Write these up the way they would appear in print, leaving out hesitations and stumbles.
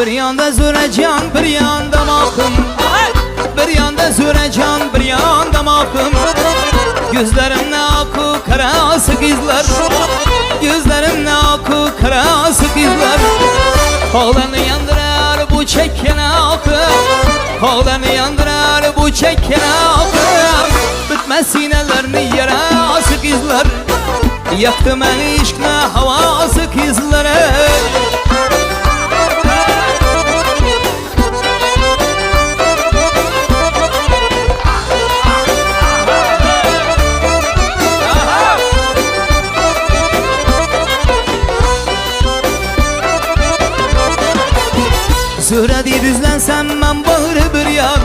Bir yanda Zürecan, bir yanda mahkum. Bir yanda Zürecan, bir yanda mahkum. Gözlerimde akı karası kızlar, gözlerimde akı karası kızlar. Oğlanı yandırar bu çekken akı, oğlanı yandırar bu çekken akı. Bitmez sinelerini yarası kızlar, yaktı beni aşkla havası kızları. Zühre deyip üzlensem ben bağırı bir yan,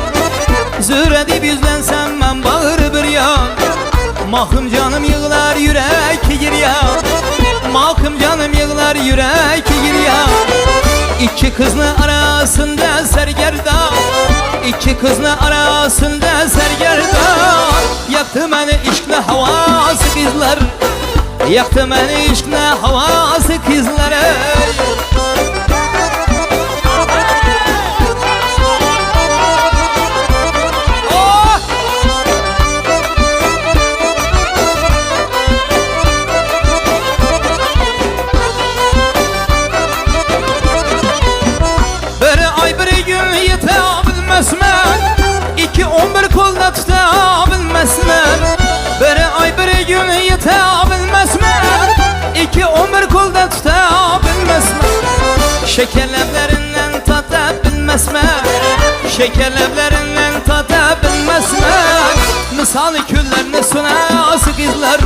Zühre deyip üzlensem ben bağırı bir yan. Mahkum canım yığılar yürek giryan, mahkum canım yığılar yürek giryan. İki kızlı arasında sergerdan, iki kızlı arasında sergerdan. Yaktı beni aşkla havası kızlar, yaktı beni aşkla havası kızları. İki 11 kolda tutabilmezler. Bir ay bir gün yetebilmezler. İki 11 kolda tutabilmezler. Şekerleblerinden tatabilmezler. Şekerleblerinden tatabilmezler. Misal küllerini sunası kızlar,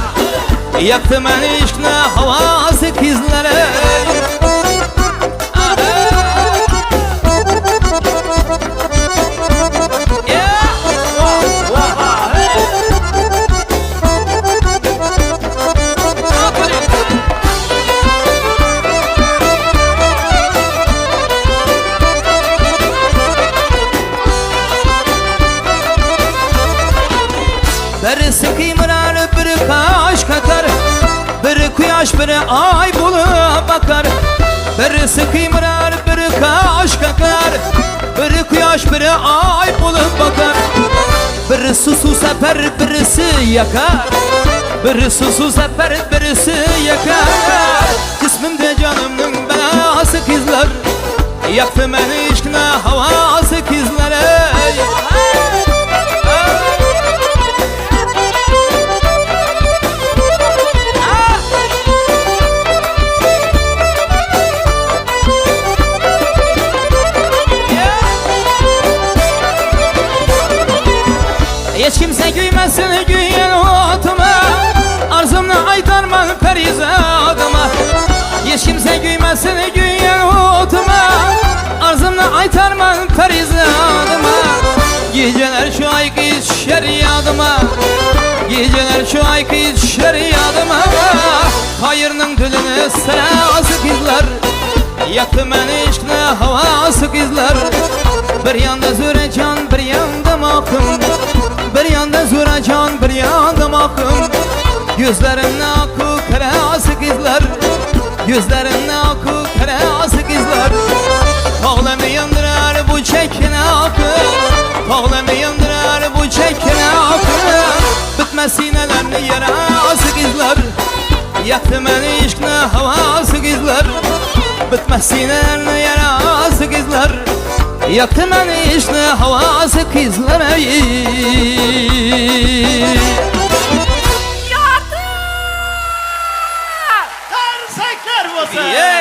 yaktı beni aşkla havası kızları. Birisi kıymırar, biri kaş kakar, biri kuyaş, biri ay bulup bakar. Birisi kıymırar, biri kaş kakar, biri kuyaş, biri ay bulup bakar. Biri susuz sefer, birisi yakar, biri susuz sefer, birisi yakar. Kısmımda canımın belası kızlar, yaktı beni aşkla havası kızları. Hiç kimse gülmesin güyen otıma, arzumla aytarman perizadıma. Hiç kimse gülmesin güyen otıma, arzumla aytarman perizadıma. Geceler şu ay düşer yadıma, geceler şu ay düşer yadıma. Hayırın dilini sırası kızlar, yaktı beni aşkla havası kızlar. Bir yanda Zürecan, bir yanda mahkum. Bir yanda Zürecan, bir yanda mahkum. Gözlerimde akı karası kızlar, gözlerimde akı karası kızlar. Oğlanı yandırar bu çekin akı, oğlanı yandırar bu çekin akı. Bitmez sinelerini yarası kızlar, yaktı beni aşkla havası kızlar. Bitmez sinelerini yarası kızlar, yaktı beni aşkla havası kızları. Tersekler bu sen.